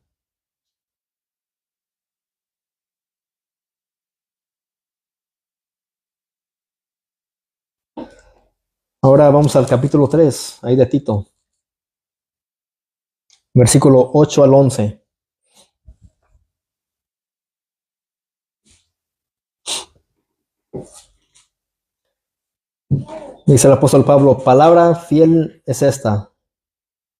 S1: Ahora vamos al capítulo 3, ahí de Tito. Versículo 8 al 11. Dice el apóstol Pablo, palabra fiel es esta.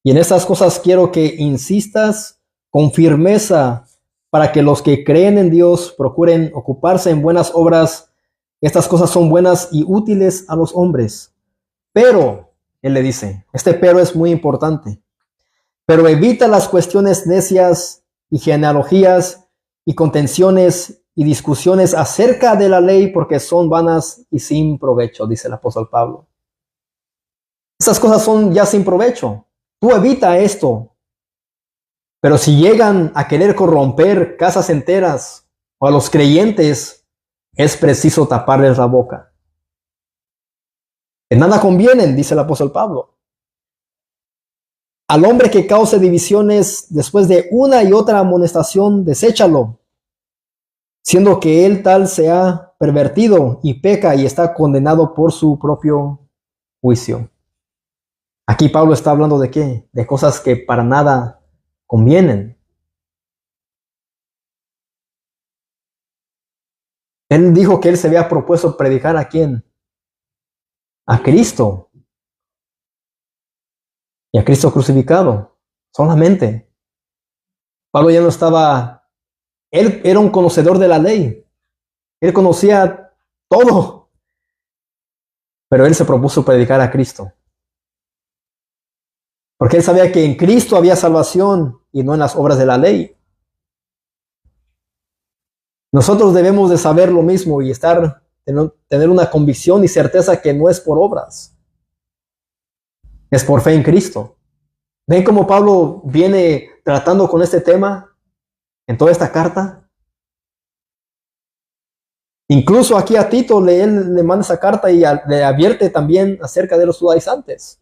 S1: Y en estas cosas quiero que insistas con firmeza para que los que creen en Dios procuren ocuparse en buenas obras. Estas cosas son buenas y útiles a los hombres. Pero, él le dice, este pero es muy importante. Pero evita las cuestiones necias y genealogías y contenciones y discusiones acerca de la ley, porque son vanas y sin provecho, dice el apóstol Pablo. Esas cosas son ya sin provecho. Tú evita esto. Pero si llegan a querer corromper casas enteras o a los creyentes, es preciso taparles la boca. En nada convienen, dice el apóstol Pablo. Al hombre que cause divisiones después de una y otra amonestación, deséchalo, siendo que él tal se ha pervertido y peca y está condenado por su propio juicio. Aquí Pablo está hablando de qué? De cosas que para nada convienen. Él dijo que él se había propuesto predicar ¿a quién? A Cristo. Y a Cristo crucificado, solamente. Pablo ya no estaba, él era un conocedor de la ley. Él conocía todo. Pero él se propuso predicar a Cristo. Porque él sabía que en Cristo había salvación y no en las obras de la ley. Nosotros debemos de saber lo mismo y tener una convicción y certeza que no es por obras. Es por fe en Cristo. ¿Ven cómo Pablo viene tratando con este tema en toda esta carta? Incluso aquí a Tito él le manda esa carta y le advierte también acerca de los judaizantes.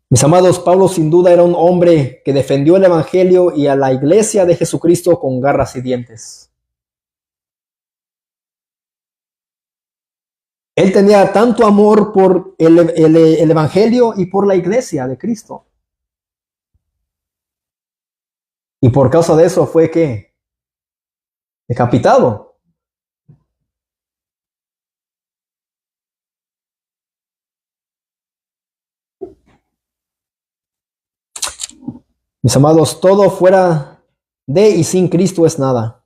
S1: Mis amados, Pablo sin duda era un hombre que defendió el evangelio y a la iglesia de Jesucristo con garras y dientes. Él tenía tanto amor por el evangelio y por la iglesia de Cristo. Y por causa de eso fue que decapitado. Mis amados, todo fuera de y sin Cristo es nada.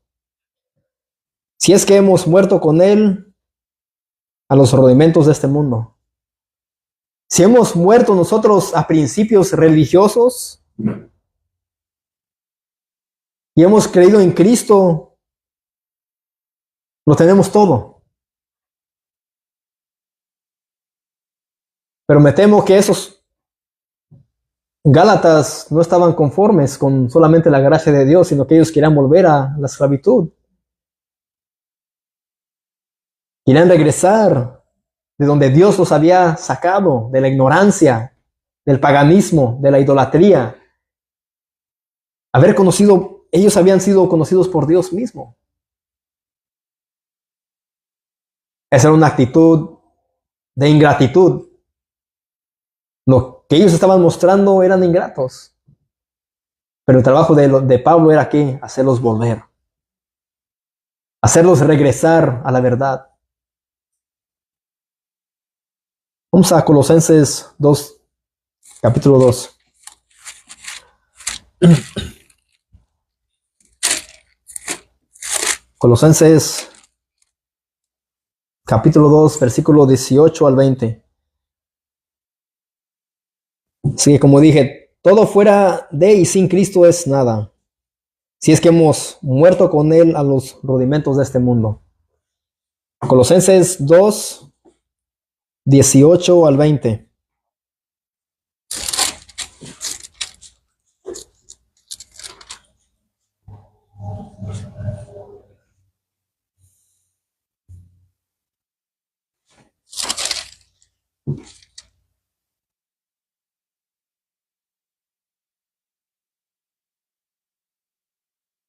S1: Si es que hemos muerto con Él a los rudimentos de este mundo. Si hemos muerto nosotros a principios religiosos y hemos creído en Cristo, lo tenemos todo. Pero me temo que esos Gálatas no estaban conformes con solamente la gracia de Dios, sino que ellos querían volver a la esclavitud. Querían regresar de donde Dios los había sacado, de la ignorancia, del paganismo, de la idolatría. Ellos habían sido conocidos por Dios mismo. Esa era una actitud de ingratitud. Lo que ellos estaban mostrando eran ingratos. Pero el trabajo de Pablo era ¿qué? Hacerlos volver. Hacerlos regresar a la verdad. Vamos a Colosenses 2, capítulo 2. Colosenses capítulo 2, versículo 18 al 20. Sí, como dije, todo fuera de y sin Cristo es nada. Si es que hemos muerto con Él a los rudimentos de este mundo. Colosenses 2, 18 al 20.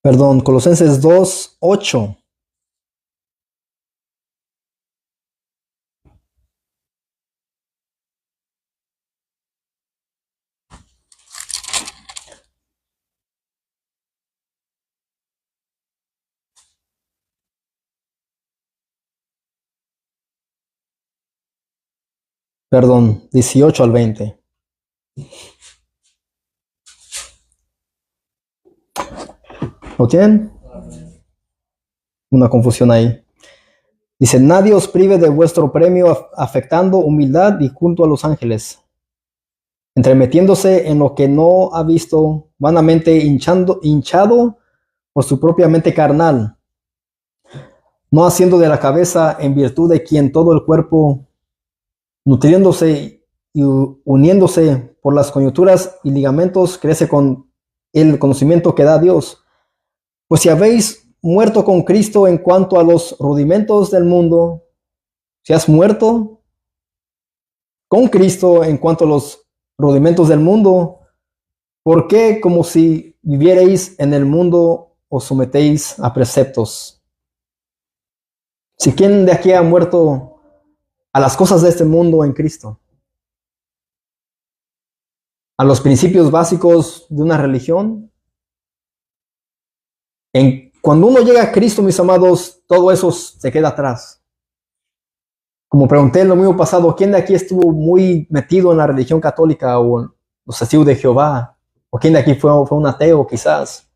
S1: Perdón, Colosenses 2, 8. Perdón, 18 al 20. ¿Lo tienen? Una confusión ahí. Dice, nadie os prive de vuestro premio afectando humildad y culto a los ángeles, entremetiéndose en lo que no ha visto, vanamente hinchado por su propia mente carnal, no haciendo de la cabeza en virtud de quien todo el cuerpo, nutriéndose y uniéndose por las coyunturas y ligamentos, crece con el conocimiento que da Dios. Pues si habéis muerto con Cristo en cuanto a los rudimentos del mundo, si has muerto con Cristo en cuanto a los rudimentos del mundo, ¿por qué como si vivierais en el mundo os sometéis a preceptos? Si quién de aquí ha muerto a las cosas de este mundo en Cristo, a los principios básicos de una religión, cuando uno llega a Cristo, mis amados, todo eso se queda atrás. Como pregunté en lo mismo pasado, ¿quién de aquí estuvo muy metido en la religión católica o en los testigos de Jehová? ¿O quién de aquí fue un ateo quizás?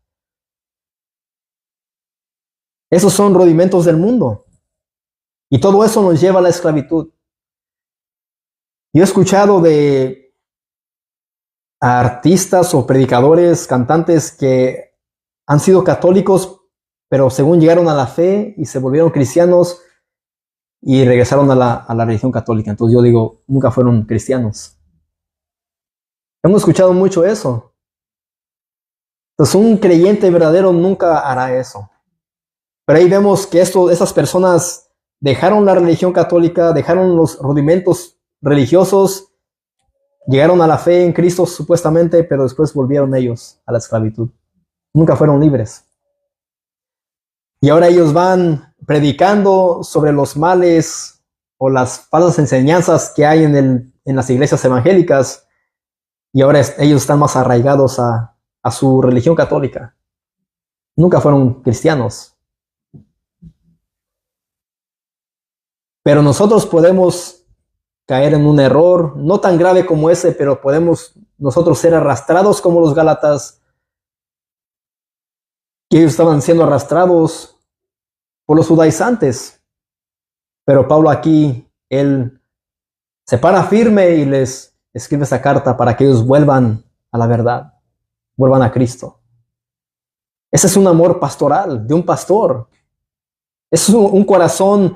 S1: Esos son rudimentos del mundo. Y todo eso nos lleva a la esclavitud. Yo he escuchado de artistas o predicadores, cantantes que han sido católicos, pero según llegaron a la fe y se volvieron cristianos y regresaron a la religión católica. Entonces yo digo, nunca fueron cristianos. Hemos escuchado mucho eso. Entonces, un creyente verdadero nunca hará eso. Pero ahí vemos que esas personas dejaron la religión católica, dejaron los rudimentos religiosos, llegaron a la fe en Cristo supuestamente, pero después volvieron ellos a la esclavitud. Nunca fueron libres. Y ahora ellos van predicando sobre los males o las falsas enseñanzas que hay en las iglesias evangélicas, y ahora ellos están más arraigados a su religión católica. Nunca fueron cristianos. Pero nosotros podemos caer en un error, no tan grave como ese, pero podemos nosotros ser arrastrados como los Gálatas, que ellos estaban siendo arrastrados por los judaizantes. Pero Pablo aquí, él se para firme y les escribe esa carta para que ellos vuelvan a la verdad, vuelvan a Cristo. Ese es un amor pastoral de un pastor. Es un corazón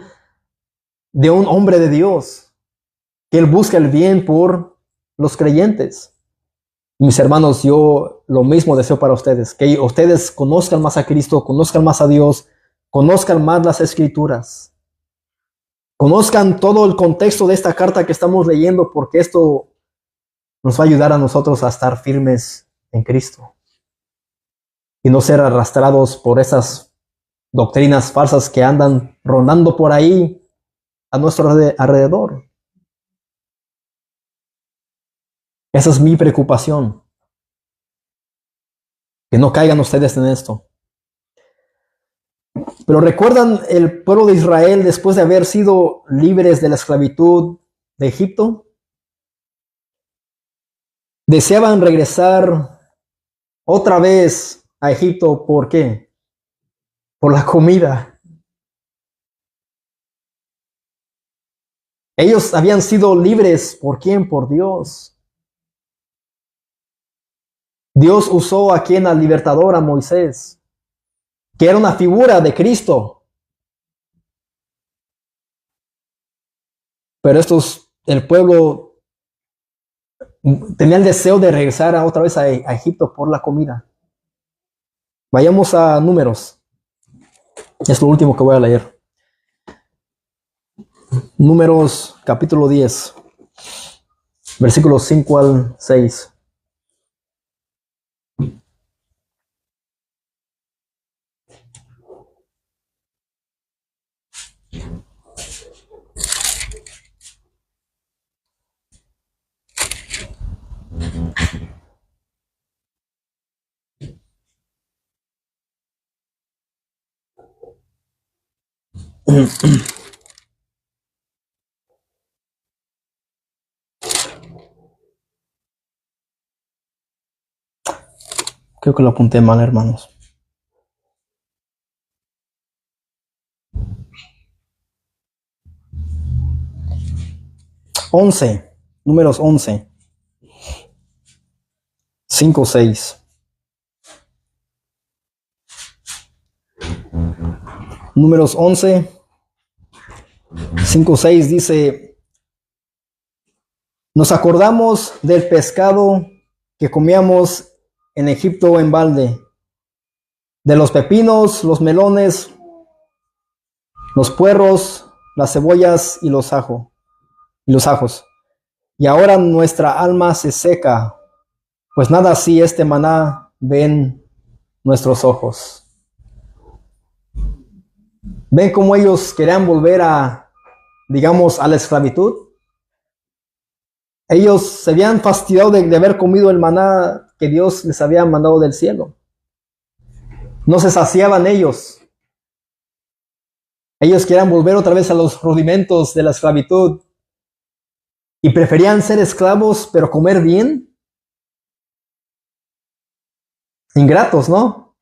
S1: de un hombre de Dios, que él busca el bien por los creyentes. Mis hermanos, yo lo mismo deseo para ustedes, que ustedes conozcan más a Cristo, conozcan más a Dios, conozcan más las Escrituras, conozcan todo el contexto de esta carta que estamos leyendo, porque esto nos va a ayudar a nosotros a estar firmes en Cristo y no ser arrastrados por esas doctrinas falsas que andan rondando por ahí a nuestro alrededor. Esa es mi preocupación, que no caigan ustedes en esto. Pero ¿recuerdan el pueblo de Israel después de haber sido libres de la esclavitud de Egipto? Deseaban regresar otra vez a Egipto. ¿Por qué? Por la comida. Ellos habían sido libres. ¿Por quién? Por Dios. Dios usó a quien, al libertador, a Moisés, que era una figura de Cristo. Pero el pueblo tenía el deseo de regresar otra vez a Egipto por la comida. Vayamos a Números. Es lo último que voy a leer. Números capítulo 10, versículos 5 al 6. Creo que lo apunté mal, hermanos. Números 11, 5, 6. Números 11, 5, 6 dice: nos acordamos del pescado que comíamos en Egipto en balde, de los pepinos, los melones, los puerros, las cebollas y los ajos. Y ahora nuestra alma se seca, pues nada así este maná ven nuestros ojos. ¿Ven cómo ellos querían volver a la esclavitud? Ellos se habían fastidiado de haber comido el maná que Dios les había mandado del cielo. No se saciaban ellos. Ellos querían volver otra vez a los rudimentos de la esclavitud y preferían ser esclavos, pero comer bien. Ingratos, ¿no?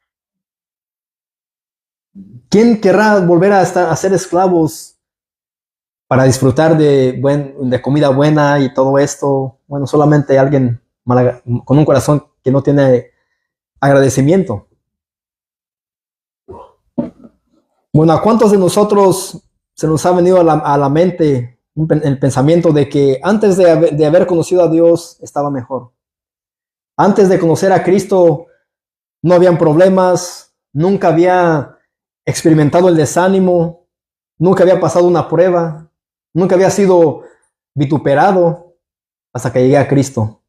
S1: ¿Quién querrá volver a ser esclavos para disfrutar de comida buena y todo esto? Bueno, solamente alguien con un corazón que no tiene agradecimiento. Bueno, ¿a cuántos de nosotros se nos ha venido a la mente el pensamiento de que antes de haber conocido a Dios estaba mejor? Antes de conocer a Cristo, no habían problemas, nunca había experimentado el desánimo, nunca había pasado una prueba, nunca había sido vituperado hasta que llegué a Cristo.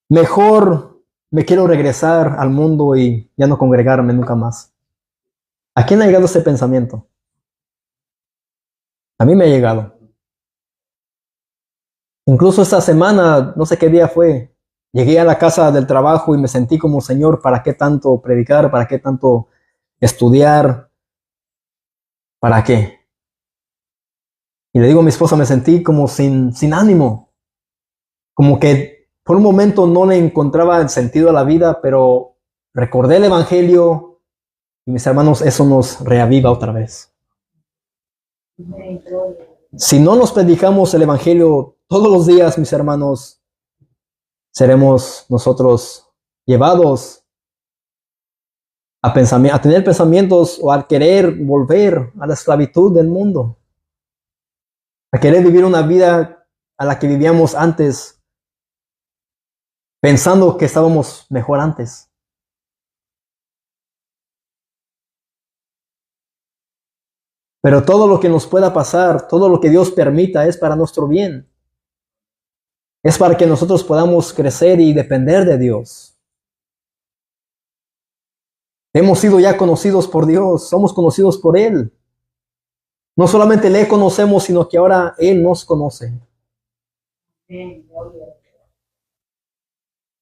S1: Mejor me quiero regresar al mundo y ya no congregarme nunca más. ¿A quién ha llegado este pensamiento? A mí me ha llegado. Incluso esta semana, no sé qué día fue, llegué a la casa del trabajo y me sentí como, Señor, ¿para qué tanto predicar? ¿Para qué tanto estudiar? ¿Para qué? Y le digo a mi esposa, me sentí como sin ánimo, como que por un momento no le encontraba el sentido a la vida, pero recordé el Evangelio y mis hermanos, eso nos reaviva otra vez. Si no nos predicamos el Evangelio todos los días, mis hermanos, seremos nosotros llevados a tener pensamientos o a querer volver a la esclavitud del mundo, a querer vivir una vida a la que vivíamos antes, pensando que estábamos mejor antes. Pero todo lo que nos pueda pasar, todo lo que Dios permita es para nuestro bien. Es para que nosotros podamos crecer y depender de Dios. Hemos sido ya conocidos por Dios, somos conocidos por Él. No solamente le conocemos, sino que ahora Él nos conoce.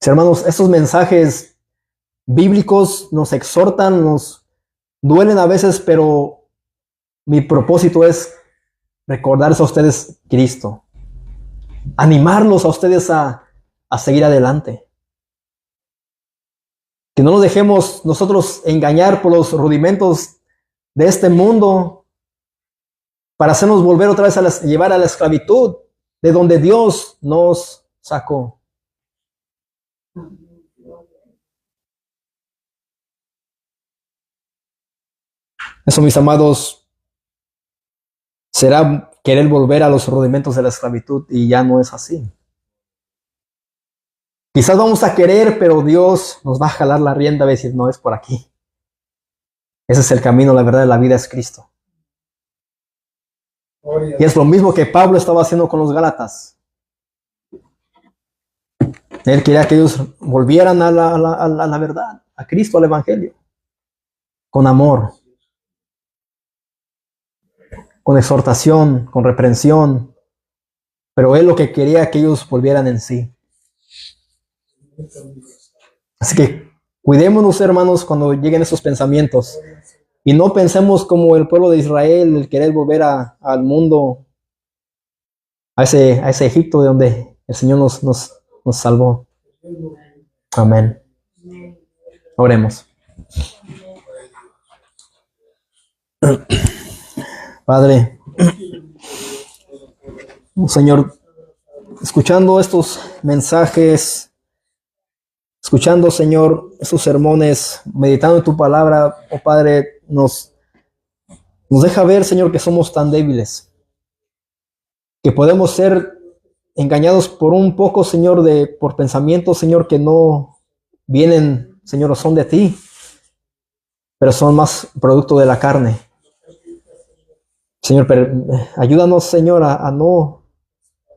S1: Hermanos, estos mensajes bíblicos nos exhortan, nos duelen a veces, pero mi propósito es recordarles a ustedes Cristo, animarlos a ustedes a seguir adelante. Que no nos dejemos nosotros engañar por los rudimentos de este mundo para hacernos volver otra vez llevar a la esclavitud de donde Dios nos sacó. Eso, mis amados, será querer volver a los rudimentos de la esclavitud y ya no es así. Quizás vamos a querer, pero Dios nos va a jalar la rienda y decir, no, es por aquí. Ese es el camino, la verdad, de la vida es Cristo. Y es lo mismo que Pablo estaba haciendo con los Gálatas. Él quería que ellos volvieran a la verdad, a Cristo, al Evangelio, con amor, con exhortación, con reprensión. Pero él lo que quería que ellos volvieran en sí. Así que cuidémonos, hermanos, cuando lleguen esos pensamientos. Y no pensemos como el pueblo de Israel, el querer volver al mundo, a ese Egipto de donde el Señor nos salvó. Amén. Oremos. Padre, Señor, escuchando estos mensajes, escuchando, Señor, estos sermones, meditando en tu palabra, oh Padre, nos deja ver, Señor, que somos tan débiles, que podemos ser engañados por un poco, Señor, por pensamientos, Señor, que no vienen, Señor, son de ti, pero son más producto de la carne. Señor, ayúdanos, Señor, a no